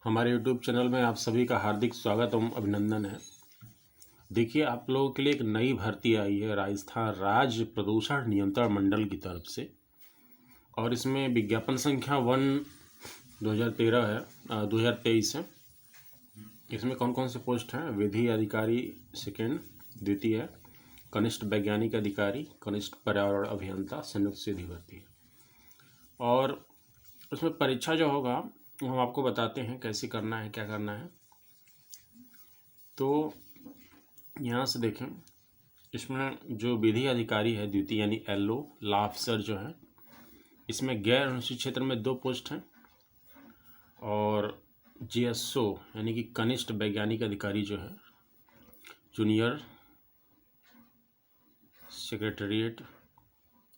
हमारे YouTube channel में आप सभी का हार्दिक स्वागत एवं अभिनंदन है। देखिए, आप लोगों के लिए एक नई भर्ती आई है राजस्थान राज्य प्रदूषण नियंत्रण मंडल की तरफ से, और इसमें विज्ञापन संख्या 1/2013 है 2023 है। इसमें कौन कौन से पोस्ट हैं? विधि अधिकारी सेकेंड द्वितीय, कनिष्ठ वैज्ञानिक अधिकारी, कनिष्ठ पर्यावरण अभियंता, संयुक्त सीधी भर्ती है। और उसमें परीक्षा जो होगा वो हम आपको बताते हैं कैसे करना है, क्या करना है। तो यहाँ से देखें, इसमें जो विधि अधिकारी है द्वितीय यानी LO लॉ ऑफिसर जो है, इसमें गैर अनुसूचित क्षेत्र में 2 पोस्ट हैं, और GSO यानी कि कनिष्ठ वैज्ञानिक अधिकारी जो है, junior secretariat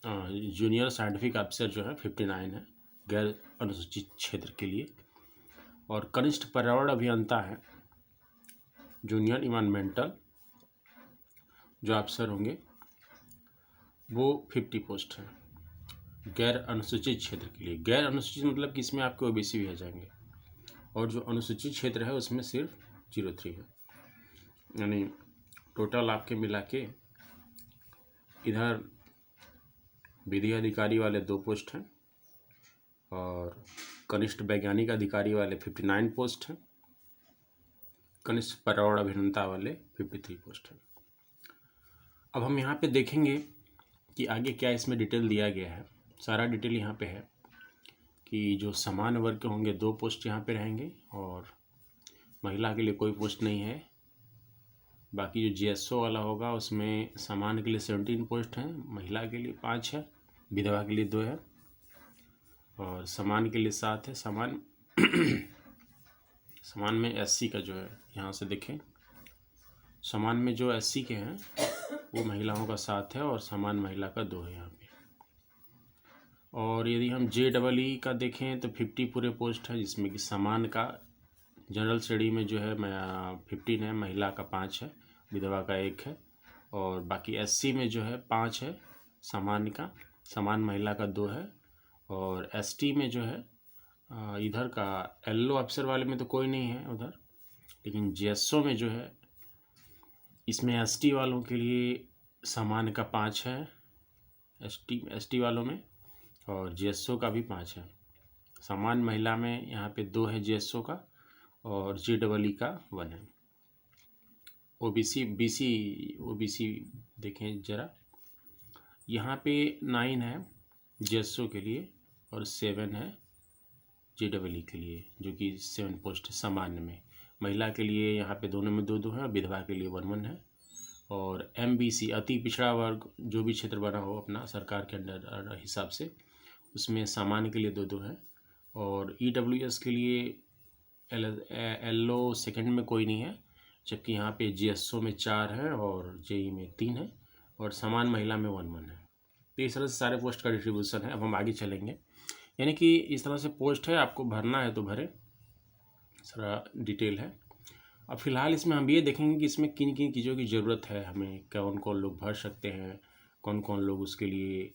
junior scientific officer जो है 59 है गैर अनुसूचित क्षेत्र के लिए, और कनिष्ठ पर्यावरण अभियंता है जूनियर इन्वायरमेंटल जो अफसर होंगे वो 50 पोस्ट है गैर अनुसूचित क्षेत्र के लिए। गैर अनुसूचित मतलब कि इसमें आपके OBC भी आ जाएंगे, और जो अनुसूचित क्षेत्र है उसमें सिर्फ 03 है, यानी टोटल आपके मिला के इधर विधि अधिकारी वाले 2 पोस्ट हैं, और कनिष्ठ वैज्ञानिक अधिकारी वाले 59 पोस्ट हैं, कनिष्ठ पर्यावरण अभियंता वाले 53 पोस्ट हैं। अब हम यहाँ पे देखेंगे कि आगे क्या इसमें डिटेल दिया गया है। सारा डिटेल यहाँ पे है कि जो समान वर्ग के होंगे 2 पोस्ट यहाँ पे रहेंगे, और महिला के लिए कोई पोस्ट नहीं है। बाकी जो GSO वाला होगा उसमें समान के लिए 17 पोस्ट हैं, महिला के लिए 5 है, विधवा के लिए 2 है, और समान के लिए 7 है। समान समान में SC का जो है, यहाँ से देखें, समान में जो SC के हैं वो महिलाओं का 7 है, और समान महिला का 2 है यहाँ पे। और यदि हम JEE का देखें तो 50 पूरे पोस्ट है, जिसमें कि समान का जनरल श्रेणी में जो है 15 है, महिला का 5 है, विधवा का 1 है, और बाकी SC में जो है 5 है समान का, समान महिला का 2 है, और ST में जो है इधर का LO अफसर वाले में तो कोई नहीं है उधर, लेकिन GSO में जो है इसमें ST वालों के लिए समान का 5 है ST वालों में, और GSO का भी 5 है। समान महिला में यहाँ पे 2 है GSO का, और JEE का 1 है। OBC देखें ज़रा, यहाँ पे 9 है GSO के लिए, और 7 है JEE के लिए, जो कि 7 पोस्ट है सामान्य में। महिला के लिए यहाँ पे दोनों में 2-2 है, और विधवा के लिए 1-1 है। और MBC अति पिछड़ा वर्ग जो भी क्षेत्र बना हो अपना सरकार के अंडर हिसाब से, उसमें सामान्य के लिए 2-2 है, और EWS के लिए LO सेकंड में कोई नहीं है, जबकि यहाँ पे GSO में 4 है, और JEE में 3 है, और समान महिला में 1-1 है। तो इस तरह से सारे पोस्ट का डिस्ट्रीब्यूशन है। अब हम आगे चलेंगे, यानी कि इस तरह से पोस्ट है, आपको भरना है तो भरें, सारा डिटेल है। अब फिलहाल इसमें हम ये देखेंगे कि इसमें किन किन चीज़ों की ज़रूरत है, हमें कौन कौन लोग भर सकते हैं, कौन कौन लोग उसके लिए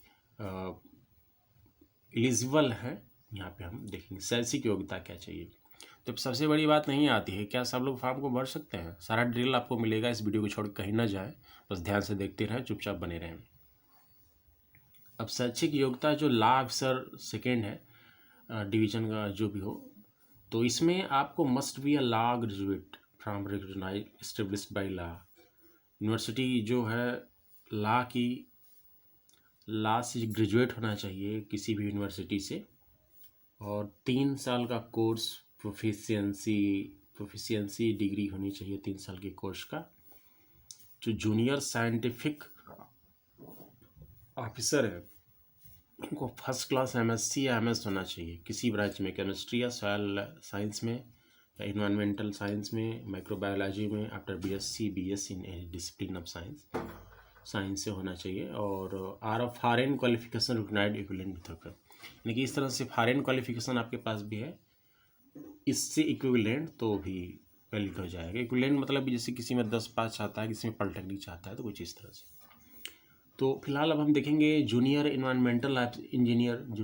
एलिजिबल हैं। यहाँ पे हम देखेंगे शैक्षिक योग्यता क्या चाहिए। तो सबसे बड़ी बात नहीं आती है, क्या सब लोग फॉर्म को भर सकते हैं? सारा डिटेल आपको मिलेगा, इस वीडियो को छोड़ कहीं ना जाए, बस ध्यान से देखते रहें, चुपचाप बने रहें। अब शैक्षिक योग्यता जो लॉ ऑफिसर सेकेंड है डिवीज़न का जो भी हो, तो इसमें आपको must be a law graduate from recognised established by law. University जो है लॉ से ग्रेजुएट होना चाहिए किसी भी यूनिवर्सिटी से, और 3 साल का कोर्स प्रोफिशिएंसी डिग्री होनी चाहिए 3 साल के कोर्स का। जो जूनियर साइंटिफिक ऑफिसर है उनको फर्स्ट क्लास MSc या MS होना चाहिए किसी ब्रांच में, केमिस्ट्री या सॉइल साइंस में, या इन्वायरमेंटल साइंस में, माइक्रोबायोलॉजी में, after BSc BS in any discipline of science से होना चाहिए, और or of foreign qualification recognised equivalent method, यानी कि इस तरह से फॉरेन क्वालिफिकेशन आपके पास भी है, इससे इक्विवेलेंट तो भी वैलिड हो जाएगा। इक्विवेलेंट मतलब जैसे किसी में 10 पास चाहता है, किसी में पॉलिटेक्निक चाहता है, तो कुछ इस तरह से। तो फिलहाल अब हम देखेंगे जूनियर इन्वायरमेंटल इंजीनियर जो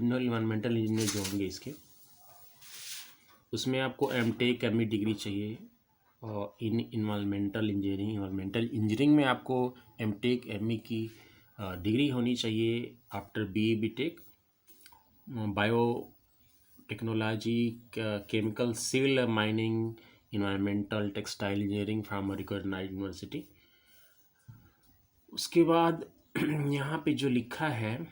होंगे इसके, उसमें आपको एमटेक एमई डिग्री चाहिए और इन्वायरमेंटल इंजीनियरिंग में आपको एमटेक एमई की डिग्री होनी चाहिए after BA BTech biotechnology chemical civil mining environmental textile engineering from recognised university. उसके बाद यहाँ पे जो लिखा है,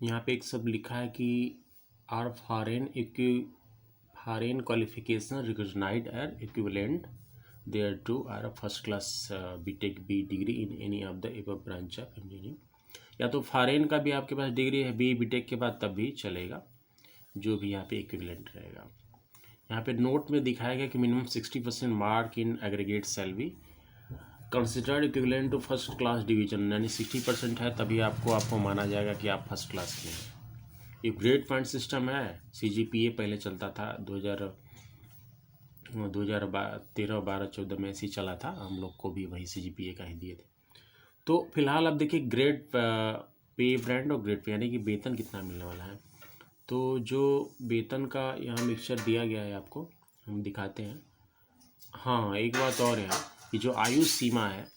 यहाँ पे एक सब लिखा है कि or foreign qualification recognised and equivalent thereto or first class BTech B degree in any of the above branch of engineering. या तो फॉरेन का भी आपके पास डिग्री है बी बीटेक के बाद तब भी चलेगा, जो भी यहाँ पे इक्विवेलेंट रहेगा। यहाँ पे नोट में दिखाया गया कि minimum 60% mark in aggregate salary considered equivalent to first class division, यानी 60% है तभी आपको माना जाएगा कि आप फर्स्ट क्लास में हैं। ये ग्रेड पॉइंट सिस्टम है। CGPA पहले चलता था 2013-12-14 में ऐसे ही चला था, हम लोग को भी वही CGPA का ही दिए थे। तो फिलहाल अब देखिए ग्रेड पे ब्रांड और ग्रेड पे यानी कि वेतन कितना मिलने वाला है। तो जो वेतन का यहाँ मिक्सचर दिया गया है आपको हम दिखाते हैं। हाँ, एक बात और है कि जो आयु सीमा है,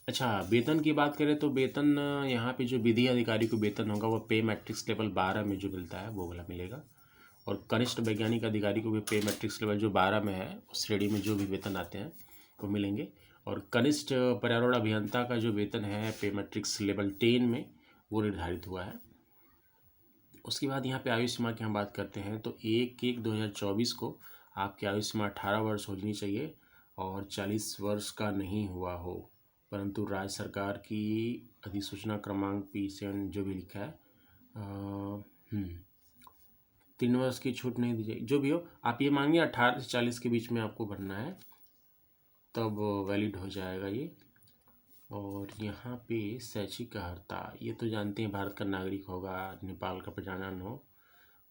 अच्छा वेतन की बात करें तो वेतन यहाँ पे जो विधि अधिकारी को वेतन होगा वो पे मैट्रिक्स लेवल 12 में जो मिलता है वो वाला मिलेगा, और कनिष्ठ वैज्ञानिक अधिकारी को भी पे मैट्रिक्स लेवल जो 12 में है उस श्रेणी में जो भी वेतन आते हैं वो मिलेंगे। और कनिष्ठ पर्यावरण अभियंता का जो वेतन है पे मैट्रिक्स लेवल 10 में वो निर्धारित हुआ है। उसके बाद यहाँ पे आयु सीमा की हम बात करते हैं तो 1/1/2024 को आपकी आयु सीमा 18 वर्ष होनी चाहिए और 40 वर्ष का नहीं हुआ हो, परंतु राज्य सरकार की अधिसूचना क्रमांक P7 जो भी लिखा है 3 वर्ष की छूट नहीं दी जाएगी। जो भी हो आप ये मांगिए 18 से 40 के बीच में आपको भरना है, तब वैलिड हो जाएगा ये। और यहाँ पे शैक्षिक अर्हता, ये तो जानते हैं भारत का नागरिक होगा, नेपाल का प्रजनन हो,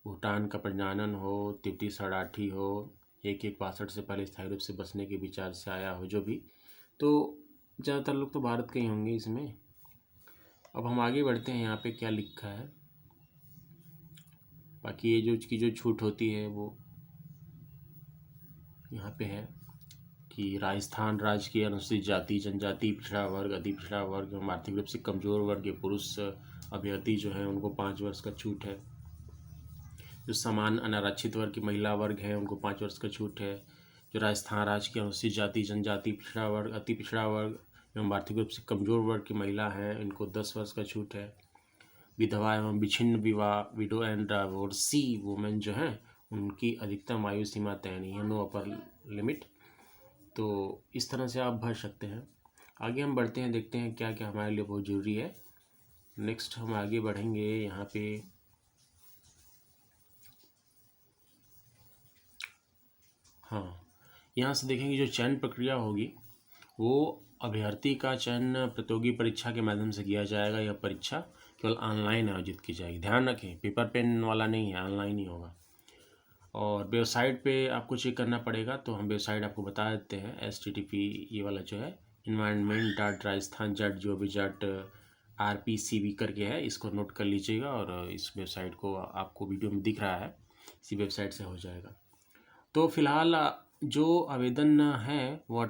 भूटान का प्रजनन हो, तिब्बती शरणार्थी हो, 1162 से पहले स्थायी रूप से बसने के विचार से आया हो, जो भी, तो ज़्यादातर लोग तो भारत के ही होंगे इसमें। अब हम आगे बढ़ते हैं, यहाँ पे क्या लिखा है। बाकी ये जो छूट होती है वो यहाँ पे है कि राजस्थान राज्य की अनुसूचित जाति जनजाति पिछड़ा वर्ग अति पिछड़ा वर्ग एवं आर्थिक रूप से कमजोर वर्ग के पुरुष अभ्यर्थी जो हैं उनको 5 वर्ष का छूट है। जो समान अनारक्षित वर्ग की महिला वर्ग है उनको 5 वर्ष का छूट है। जो राजस्थान राज्य की अनुसूचित जाति जनजाति पिछड़ा वर्ग अति पिछड़ा वर्ग एवं आर्थिक रूप से कमजोर वर्ग की महिला हैं इनको 10 वर्ष का छूट है। विधवा एवं विच्छिन्न विवाह विडो एंड डाइवोर्सी वुमेन जो हैं उनकी अधिकतम आयु सीमा तय नहीं है, नो अपर लिमिट। तो इस तरह से आप भर सकते हैं। आगे हम बढ़ते हैं, देखते हैं क्या क्या हमारे लिए बहुत ज़रूरी है। नेक्स्ट हम आगे बढ़ेंगे, यहाँ पे हाँ, यहाँ से देखेंगे जो चयन प्रक्रिया होगी वो अभ्यर्थी का चयन प्रतियोगी परीक्षा के माध्यम से किया जाएगा। यह परीक्षा केवल ऑनलाइन आयोजित की जाएगी, ध्यान रखें पेपर पेन वाला नहीं है, ऑनलाइन ही होगा। और वेबसाइट पे आपको चेक करना पड़ेगा, तो हम वेबसाइट आपको बता देते हैं HTTP ये वाला जो है environment.rajasthan.gov.rpcv करके है, इसको नोट कर लीजिएगा। और इस वेबसाइट को आपको वीडियो में दिख रहा है, इसी वेबसाइट से हो जाएगा। तो फिलहाल जो आवेदन है वो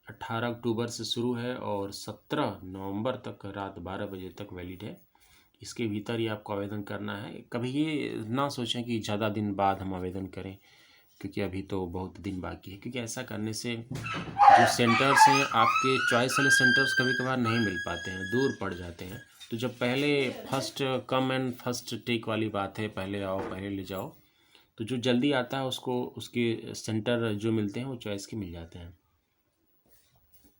18 अक्टूबर से शुरू है और 17 नवंबर तक रात 12 बजे तक वैलिड है। इसके भीतर ही आपको आवेदन करना है। कभी ये ना सोचें कि ज़्यादा दिन बाद हम आवेदन करें, क्योंकि अभी तो बहुत दिन बाकी है, क्योंकि ऐसा करने से जो सेंटर्स हैं आपके चॉइस वाले सेंटर्स कभी कभार नहीं मिल पाते हैं, दूर पड़ जाते हैं। तो जब पहले first come and first take वाली बात है, पहले आओ पहले ले जाओ, तो जो जल्दी आता है उसको उसके सेंटर जो मिलते हैं वो चॉइस के मिल जाते हैं।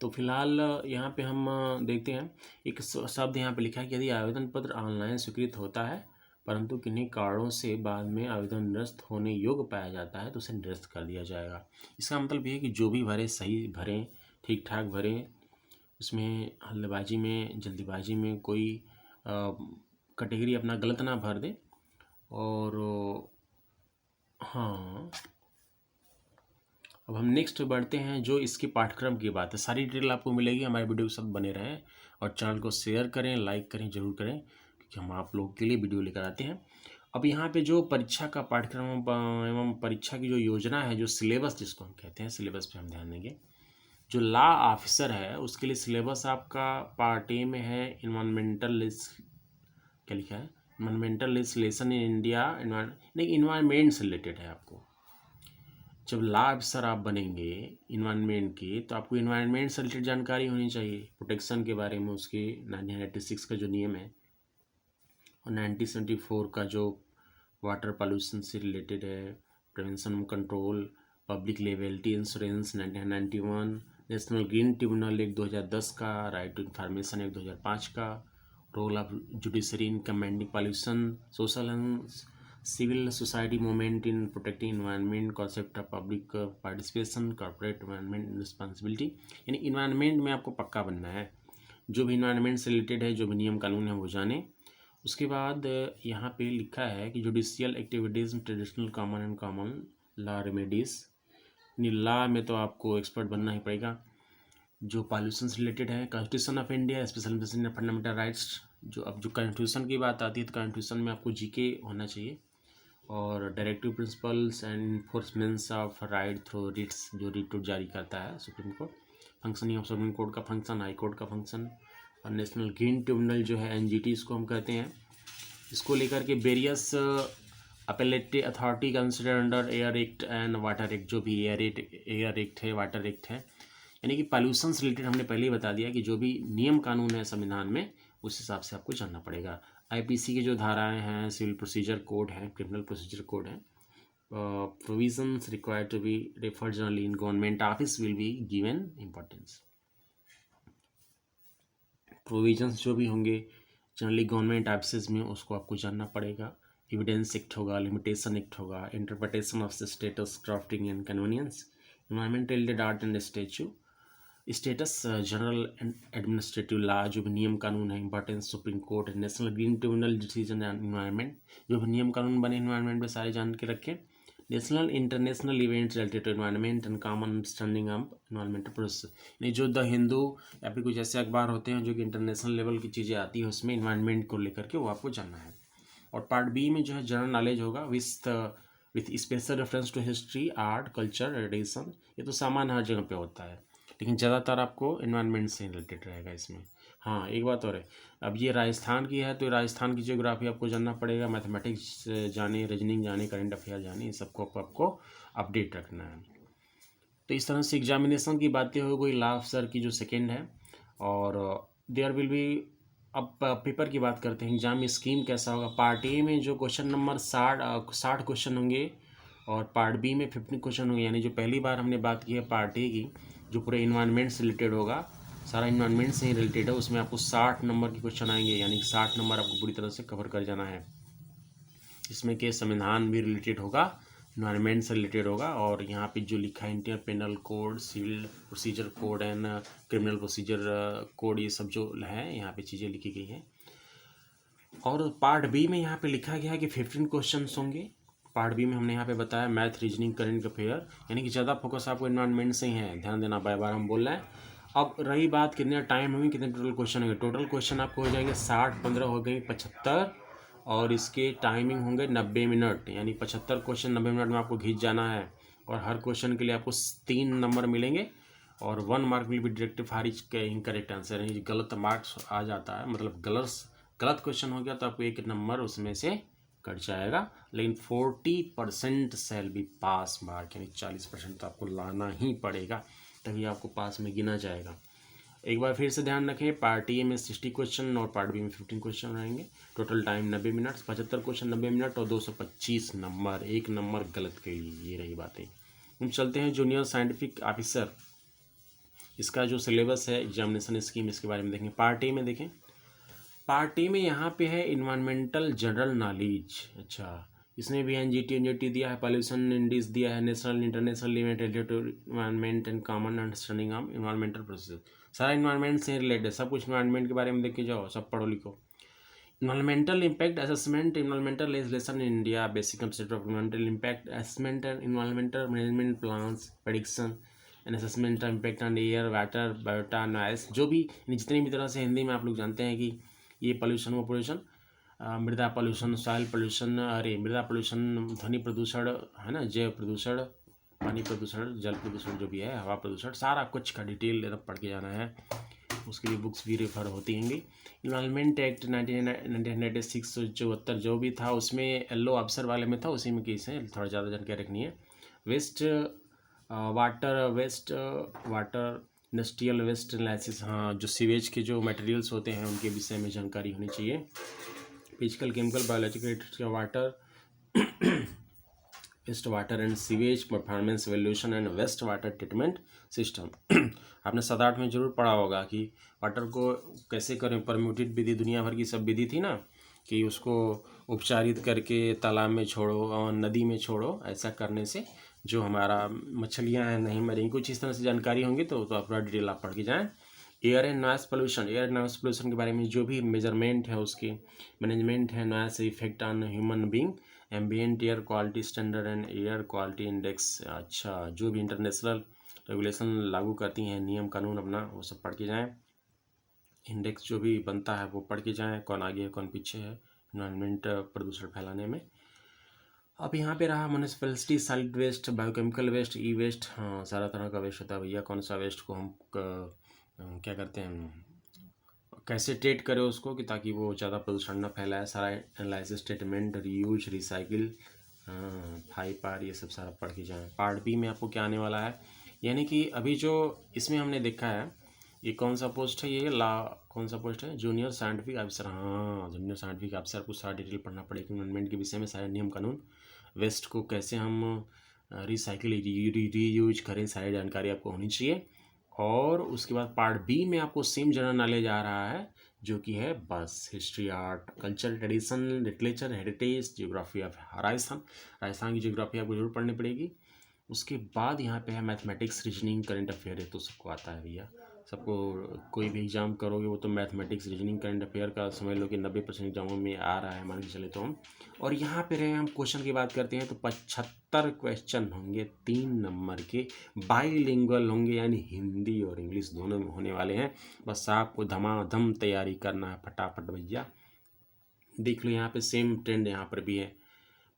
तो फिलहाल यहाँ पे हम देखते हैं एक शब्द यहाँ पे लिखा है कि यदि आवेदन पत्र ऑनलाइन स्वीकृत होता है परंतु किन्हीं कारणों से बाद में आवेदन निरस्त होने योग्य पाया जाता है तो उसे निरस्त कर दिया जाएगा। इसका मतलब ये है कि जो भी भरे सही भरें, ठीक ठाक भरें, उसमें हल्लेबाजी में जल्दीबाजी में कोई कैटेगरी अपना गलत ना भर दे। और हाँ, अब हम नेक्स्ट बढ़ते हैं जो इसके पाठ्यक्रम की बात है। सारी डिटेल आपको मिलेगी, हमारे वीडियो के साथ बने रहें और चैनल को शेयर करें, लाइक करें, जरूर करें, कि हम आप लोगों के लिए वीडियो लेकर आते हैं। अब यहाँ पे जो परीक्षा का पाठ्यक्रम एवं परीक्षा की जो योजना है, जो सिलेबस जिसको हम कहते हैं, सिलेबस पे हम ध्यान देंगे। जो लॉ ऑफिसर है उसके लिए सिलेबस आपका पार्ट ए में है इन्वायरमेंटल, क्या लिखा है, इन्वायरमेंटल लेजिस्लेशन इन इंडिया, नहीं इन्वायरमेंट से रिलेटेड है। आपको जब लॉ ऑफिसर आप बनेंगे इन्वायरमेंट के, तो आपको इन्वायरमेंट से रिलेटेड जानकारी होनी चाहिए, प्रोटेक्शन के बारे में, उसके 1986 का जो नियम है और 1974 का जो वाटर पॉल्यूशन से रिलेटेड है, prevention control, public liability insurance 1991, national green tribunal act 2010 का, राइट टू इन्फॉर्मेशन एक्ट 2005 का, role of judiciary in commending pollution, social and civil society movement in protecting environment, concept of public participation, corporate environment responsibility. यानी environment में आपको पक्का बनना है, जो भी इन्वायरमेंट से रिलेटेड है, जो भी नियम कानून है वो जाने। उसके बाद यहाँ पे लिखा है कि judicial activities, traditional common and common law remedies. Law में तो आपको एक्सपर्ट बनना ही पड़ेगा। जो पॉल्यूशन से रिलेटेड है, constitution of India, special mission fundamental rights. जो अब जो कॉन्स्टिट्यूशन की बात आती है तो कॉन्स्टिट्यूशन में आपको जीके होना चाहिए, और directive principles and enforcements of right through writs, जो रिट जारी करता है supreme court, functioning of supreme court का फंक्शन, हाई कोर्ट का फंक्शन, और नेशनल ग्रीन ट्रिब्यूनल जो है एनजीटी इसको हम कहते हैं। इसको लेकर के various appellative authority consider under air act and water act, जो भी एयर एक्ट है, वाटर एक्ट है, यानी कि पॉल्यूशन से रिलेटेड हमने पहले ही बता दिया कि जो भी नियम कानून है संविधान में, उस हिसाब से आपको जानना पड़ेगा। आईपीसी की जो धाराएं हैं, सिविल प्रोसीजर कोड है, क्रिमिनल प्रोसीजर कोड है, provisions required to be referred generally in government office will be given importance. Provisions जो भी होंगे जनरली गवर्नमेंट ऑफिस में, उसको आपको जानना पड़ेगा। एविडेंस एक्ट होगा, लिमिटेशन एक्ट होगा, interpretation of the status, drafting and convenience, environmental related art and statue, status, general and administrative law, जो भी नियम कानून है, importance, supreme court, national green tribunal decision and environment, जो भी नियम कानून बने इन्वायरमेंट में सारे जान के रखें। National international events related to environment and common understanding of environmental process. नहीं, जो द हिंदू या फिर कुछ ऐसे अखबार होते हैं जो कि इंटरनेशनल लेवल की चीज़ें आती है, उसमें इन्वायरमेंट को लेकर के वो आपको जानना है। और पार्ट बी में जो है जनरल नॉलेज होगा with special reference to history, art, culture, tradition. ये तो सामान्य हर जगह पे होता है, लेकिन ज़्यादातर आपको इन्वायरमेंट से रिलेटेड रहेगा इसमें। हाँ, एक बात और है, अब ये राजस्थान की है तो राजस्थान की ज्योग्राफी आपको जानना पड़ेगा, मैथमेटिक्स जाने, रीजनिंग जाने, करंट अफेयर जाने, इन सबको आपको अपडेट रखना है। तो इस तरह से एग्जामिनेशन की बातें हो गई लॉ ऑफिसर की जो सेकेंड है। और देयर विल बी, अब पेपर की बात करते हैं, एग्जाम स्कीम कैसा होगा। पार्ट ए में जो क्वेश्चन नंबर 60 क्वेश्चन होंगे, और पार्ट बी में 50 क्वेश्चन होंगे। यानी जो पहली बार हमने बात की है पार्ट ए की, जो पूरे इन्वायरमेंट से रिलेटेड होगा, सारा इन्वायरमेंट से ही रिलेटेड है, उसमें आपको 60 नंबर के क्वेश्चन आएंगे, यानी कि 60 नंबर आपको पूरी तरह से कवर कर जाना है। इसमें के संविधान भी रिलेटेड होगा, इन्वायरमेंट से रिलेटेड होगा, और यहाँ पे जो लिखा है Indian penal code, civil procedure code and criminal procedure code, ये सब जो है यहाँ पे चीज़ें लिखी गई हैं। और पार्ट बी में यहाँ पे लिखा गया है कि 15 क्वेश्चन होंगे। पार्ट बी में हमने यहाँ पे बताया मैथ, रीजनिंग, करंट अफेयर, यानी कि ज़्यादा फोकस आपको इन्वायरमेंट से ही है, ध्यान देना, बार बार हम बोल रहे हैं। अब रही बात कितने टाइम होंगे, कितने टोटल क्वेश्चन होंगे। टोटल क्वेश्चन आपको हो जाएंगे 60, 15 हो गई 75, और इसके टाइमिंग होंगे 90 मिनट, यानी 75 क्वेश्चन 90 मिनट में आपको खींच जाना है। और हर क्वेश्चन के लिए आपको 3 नंबर मिलेंगे, और 1 mark will be directly for each incorrect answer. यानी गलत मार्क्स आ जाता है, मतलब गलत क्वेश्चन हो गया तो आपको 1 नंबर उसमें से कट जाएगा, लेकिन 40% शैल बी पास मार्क, यानी 40% तो आपको लाना ही पड़ेगा, तभी आपको पास में गिना जाएगा। एक बार फिर से ध्यान रखें, पार्ट ए में 60 क्वेश्चन और पार्ट बी में 15 क्वेश्चन रहेंगे। Total time 90 minute, 75 question 90 minute, और 225 नंबर, 1 नंबर गलत के लिए। ये रही बातें। हम चलते हैं जूनियर साइंटिफिक ऑफिसर, इसका जो सिलेबस है, एग्जामिनेशन स्कीम, इसके बारे में देखें। पार्ट ए में देखें, पार्ट ए में यहाँ पे है इन्वायरमेंटल जनरल नॉलेज। अच्छा, इसमें भी एनजीटी दिया है, पॉल्यूशन इंडेक्स दिया है, national international event related to environment and common understanding of environmental process. सारा इन्वायरमेंट से रिलेटेड, सब कुछ इन्वायरमेंट के बारे में देख के जाओ, सब पढ़ो लिखो। Environmental impact assessment, environmental legislation in India, basic concept of environmental impact assessment and environmental management plans, prediction and assessment of impact on air, water, biota, noise, जो भी जितनी भी तरह से हिंदी में आप लोग जानते हैं कि ये पोल्यूशन वो पोल्यूशन, मृदा पॉल्यूशन, सॉइल पॉल्यूशन, अरे मृदा पॉल्यूशन, ध्वनि प्रदूषण है ना, जैव प्रदूषण, पानी प्रदूषण, जल प्रदूषण जो भी है, हवा प्रदूषण, सारा कुछ का डिटेल एकदम पढ़ के जाना है। उसके लिए बुक्स भी रेफर होती होंगी। इन्वायरमेंट एक्ट 1996 जो भी था उसमें येलो अफसर वाले में था, उसी में केस है, थोड़ा ज़्यादा जानकारी रखनी है। Waste water industrial waste analysis, हाँ जो सीवेज के जो मटेरियल्स होते हैं उनके विषय में जानकारी होनी चाहिए। Physical, chemical, biological, water waste water and sewage performance evolution and waste water treatment system. आपने 7-8 में जरूर पढ़ा होगा कि वाटर को कैसे करें, परम्यूटेड विधि, दुनिया भर की सब विधि थी ना, कि उसको उपचारित करके तालाब में छोड़ो और नदी में छोड़ो, ऐसा करने से जो हमारा मछलियाँ हैं नहीं मरेंगी। कुछ इस तरह से जानकारी होंगी तो पूरा डिटेल आप पढ़ के जाएँ। Air and noise pollution, air noise pollution के बारे में जो भी मेजरमेंट है, उसकी मैनेजमेंट है, noise effect on human being, ambient air quality standard and air quality index. अच्छा, जो भी इंटरनेशनल रेगुलेशन लागू करती हैं, नियम कानून अपना, वो सब पढ़ के जाएँ। इंडेक्स जो भी बनता है वो पढ़ के जाएँ, कौन आगे है कौन पीछे है इन्वायरमेंट प्रदूषण फैलाने में। अब यहाँ पे रहा municipality, solid waste, biochemical waste, E waste, हाँ सारा तरह का वेस्ट होता है भैया। कौन सा वेस्ट को हम क्या करते हैं, कैसे ट्रीट करें उसको कि ताकि वो ज़्यादा प्रदूषण ना फैलाए, सारा एनालिसिस, ट्रीटमेंट, रीयूज, रिसाइकिल, हाँ 5R, ये सब सारा पढ़ के जाएँ। पार्ट बी में आपको क्या आने वाला है, यानी कि अभी जो इसमें हमने देखा है, ये कौन सा पोस्ट है, ये कौन सा पोस्ट है, जूनियर साइंटिफिक ऑफिसर। हाँ जूनियर साइंटिफिक ऑफिसर को सारा डिटेल पढ़ना पड़ेगा इन्वायरमेंट के विषय में, सारे नियम कानून, वेस्ट को कैसे हम रिसाइकिल, रीयूज करें, सारी जानकारी आपको होनी चाहिए। और उसके बाद पार्ट बी में आपको सेम जनरल नॉलेज आ रहा है, जो कि है बस history, art, culture, tradition, literature, heritage, geography of Rajasthan की जियोग्राफी आपको जरूर पढ़नी पड़ेगी। उसके बाद यहाँ पे है मैथमेटिक्स, रीजनिंग, करंट अफेयर, है तो सबको आता है भैया, सबको। कोई भी एग्जाम करोगे वो तो मैथमेटिक्स, रीजनिंग, करंट अफेयर का समझ लो कि 90% एग्जामों में आ रहा है, मान के चले तो हम। और यहाँ पे रहे हम क्वेश्चन की बात करते हैं तो 75 क्वेश्चन होंगे 3 नंबर के, बाईलिंगुअल होंगे, यानी हिंदी और इंग्लिश दोनों में होने वाले हैं। बस आपको धमाधम तैयारी करना है फटाफट भैया। देख लो यहाँ पे सेम ट्रेंड यहाँ पर भी है,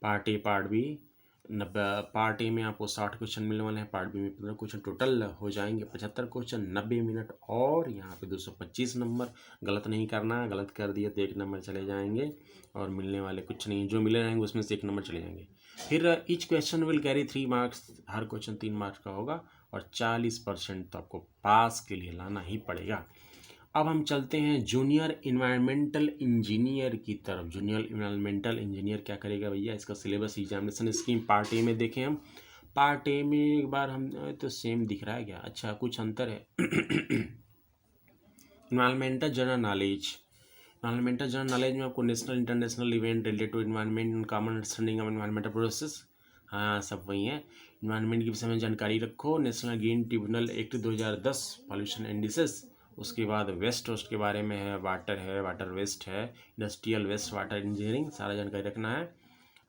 part A part B, 90, part A में आपको 60 क्वेश्चन मिलने वाले हैं, पार्ट बी में 15 क्वेश्चन, टोटल हो जाएंगे 75 क्वेश्चन, 90 मिनट, और यहाँ पे 225 नंबर। गलत नहीं करना, गलत कर दिए तो 1 नंबर चले जाएंगे, और मिलने वाले कुछ नहीं, जो मिले रहेंगे उसमें से 1 नंबर चले जाएंगे। फिर each question will carry 3 marks, her question 3 marks का होगा, और 40% तो आपको पास के लिए लाना ही पड़ेगा। अब हम चलते हैं जूनियर इन्वायरमेंटल इंजीनियर की तरफ। जूनियर इन्वायरमेंटल इंजीनियर क्या करेगा भैया, इसका syllabus, examination scheme part A में देखें हम। पार्ट ए में एक बार हम तो सेम दिख रहा है क्या, अच्छा कुछ अंतर है। Environmental general knowledge, environmental general knowledge में आपको national international event related to environment and common understanding of environmental process, हाँ सब वही है। इन्वायरमेंट के विषय में जानकारी रखो, national green tribunal act 2010, pollution indices. उसके बाद वेस्ट के बारे में है, वाटर वेस्ट है, इंडस्ट्रियल वेस्ट वाटर इंजीनियरिंग, सारा जानकारी रखना है।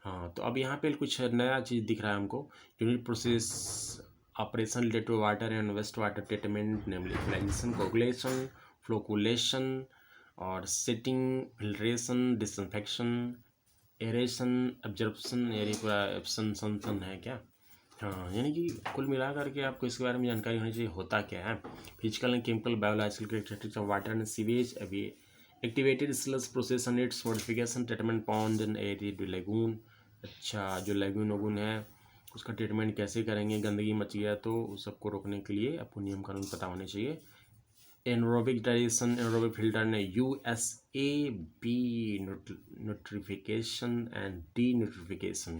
हाँ तो अब यहाँ पे कुछ नया चीज़ दिख रहा है हमको, unit process operation related to water and waste water treatment, namely utilization, coagulation, flocculation, और setting, filtration, disinfection, aeration, absorption, यानी पूरा एब्सन सन है क्या। हाँ यानी कि कुल मिला करके आपको इसके बारे में जानकारी होनी चाहिए, होता क्या है। Physical and chemical biological characteristics of water and sewage, अभी activated sludge process and its modification, treatment pond and arid lagoon. अच्छा जो लेगून वगून है उसका ट्रीटमेंट कैसे करेंगे, गंदगी मच गया तो उस सबको रोकने के लिए आपको नियम कानून पता होने चाहिए। एनरोबिक डाइजेशन, एनरोबिक फिल्टर ने USAB, न्यूट्रिफिकेशन एंड डी न्यूट्रिफिकेशन,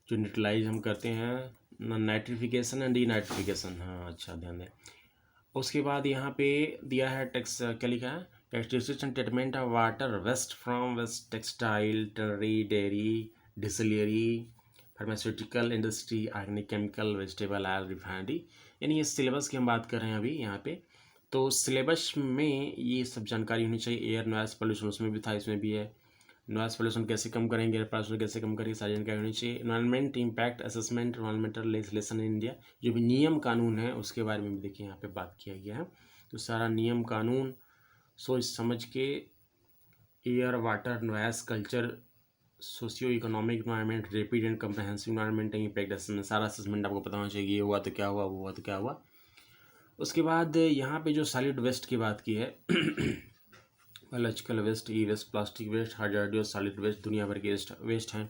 जो न्यूट्रलाइज हम करते हैं, नाइट्रिफिकेशन एंड डी नाइट्रिफिकेशन, हाँ अच्छा ध्यान दें। उसके बाद यहाँ पे दिया है टेक्स, क्या लिखा है, characteristics and treatment of water waste from waste textile, tannery, dairy, distillery, pharmaceutical industry, organic chemical, vegetable oil, refinery. यानी ये सिलेबस की हम बात कर रहे हैं अभी यहाँ पे, तो सिलेबस में ये सब जानकारी होनी चाहिए। एयर नॉइस पोल्यूशन उसमें भी था, इसमें भी है। नॉइस पोल्यूशन कैसे कम करेंगे, एयर पोल्यूशन कैसे कम करेंगे, सारी जानकारी होनी चाहिए। Environment impact assessment, environmental legislation in India, जो भी नियम कानून है उसके बारे में भी देखिए यहाँ पे बात किया गया है। तो सारा नियम कानून सोच समझ के air, water, noise, culture, socio economic environment, rapid and comprehensive environment impact assessment, सारा असेसमेंट आपको पता होना चाहिए, ये हुआ तो क्या हुआ, वो हुआ तो क्या हुआ। उसके बाद यहाँ पे जो सॉलिड वेस्ट की बात की है biological waste, E waste, plastic waste, hazardous solid waste, दुनिया भर के वेस्ट हैं।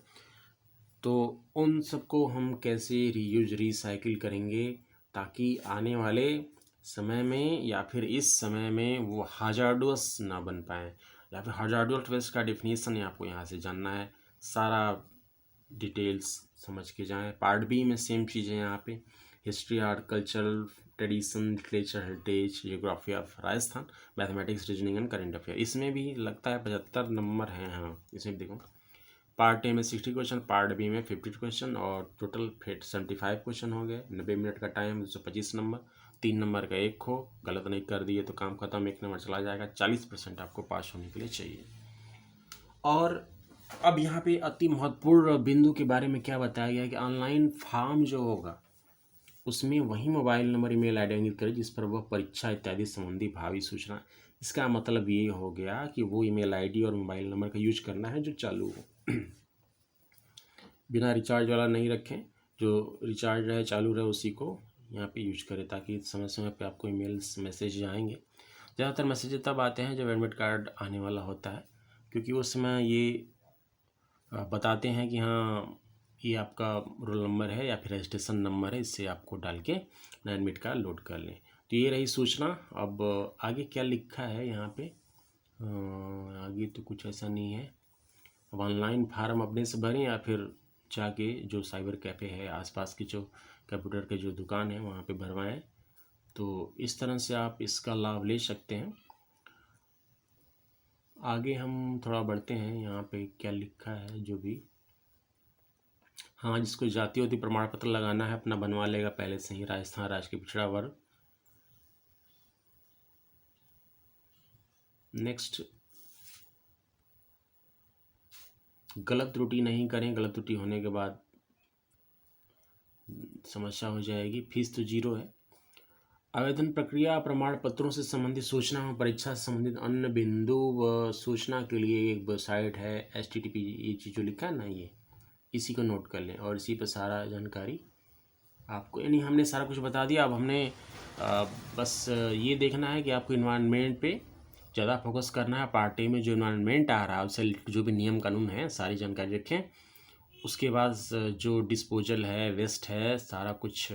तो उन सबको हम कैसे रीयूज रिसाइकिल करेंगे ताकि आने वाले समय में या फिर इस समय में वो hazardous ना बन पाए, या फिर hazardous वेस्ट का डिफिनीसन आपको यहाँ से जानना है। सारा डिटेल्स समझ के जाएं। पार्ट बी में सेम चीज़ें यहाँ पे history, art, cultural, tradition, literature, heritage, geography of Rajasthan, mathematics, reasoning and current affair. इसमें भी लगता है 75 नंबर हैं। हाँ, इसमें भी देखो पार्ट ए में 60 क्वेश्चन, पार्ट बी में 50 क्वेश्चन और टोटल फिर 75 क्वेश्चन हो गए। 90 मिनट का टाइम, 225 नंबर, 3 नंबर का एक खो, गलत नहीं कर दिए तो काम खत्म, 1 नंबर चला जाएगा। 40% आपको पास होने के लिए चाहिए। और अब यहाँ पे अति महत्वपूर्ण बिंदु के बारे में क्या बताया गया है कि ऑनलाइन फॉर्म जो होगा उसमें वही मोबाइल नंबर, ईमेल आईडी इंगित करें जिस पर वह परीक्षा इत्यादि संबंधी भावी सूचना। इसका मतलब ये हो गया कि वो ईमेल आईडी और मोबाइल नंबर का यूज करना है जो चालू हो। बिना रिचार्ज वाला नहीं रखें, जो रिचार्ज रहे चालू रहे उसी को यहाँ पे यूज करें ताकि समय समय पे आपको ईमेल्स मैसेज आएंगे। ज़्यादातर मैसेज तब आते हैं जब एडमिट कार्ड आने वाला होता है, क्योंकि उस समय ये बताते हैं कि हाँ ये आपका रोल नंबर है या फिर रजिस्ट्रेशन नंबर है, इससे आपको डाल के एडमिट कार्ड लोड कर लें। तो ये रही सूचना। अब आगे क्या लिखा है यहाँ पे, आगे तो कुछ ऐसा नहीं है। अब ऑनलाइन फार्म अपने से भरें या फिर जाके जो साइबर कैफ़े है आसपास की जो कंप्यूटर के जो दुकान है वहाँ पे भरवाएं। तो इस तरह से आप इसका लाभ ले सकते हैं। आगे हम थोड़ा बढ़ते हैं, यहाँ पे क्या लिखा है जो भी। हाँ, जिसको जाति होती प्रमाण पत्र लगाना है अपना बनवा लेगा पहले से ही, राजस्थान राज्य के पिछड़ा वर्ग। नेक्स्ट, गलत त्रुटि नहीं करें, गलत त्रुटि होने के बाद समस्या हो जाएगी। फीस तो 0 है। आवेदन प्रक्रिया, प्रमाण पत्रों से संबंधित सूचना और परीक्षा से संबंधित अन्य बिंदु व सूचना के लिए एक वेबसाइट है HTTP, ये चीज़ जो लिखा है ना, ये इसी को नोट कर लें और इसी पर सारा जानकारी आपको, यानी हमने सारा कुछ बता दिया। अब हमने बस ये देखना है कि आपको इन्वायरमेंट पे ज़्यादा फोकस करना है। पार्ट ए में जो इन्वायरमेंट आ रहा है उससे जो भी नियम कानून है सारी जानकारी रखें। उसके बाद जो डिस्पोजल है, वेस्ट है, सारा कुछ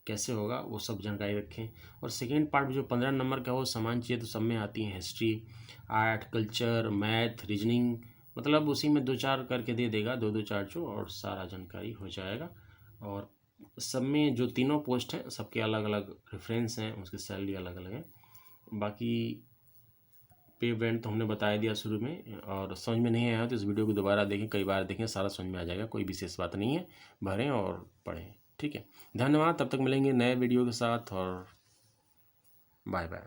कैसे होगा वो सब जानकारी रखें। और सेकेंड पार्ट जो 15 नंबर का वो समान चीज़ें तो सब में आती हैं, history, art, culture, math, reasoning, मतलब उसी में 2-4 करके दे देगा, 2-2, 4 और सारा जानकारी हो जाएगा। और सब में जो तीनों पोस्ट हैं सबके अलग अलग रेफरेंस हैं, उसकी सैलरी अलग अलग है। बाकी पे बैंड तो हमने बता दिया शुरू में, और समझ में नहीं आया तो इस वीडियो को दोबारा देखें, कई बार देखें, सारा समझ में आ जाएगा, कोई विशेष बात नहीं है। भरें और पढ़ें। ठीक है, धन्यवाद। तब तक मिलेंगे नए वीडियो के साथ और बाय बाय।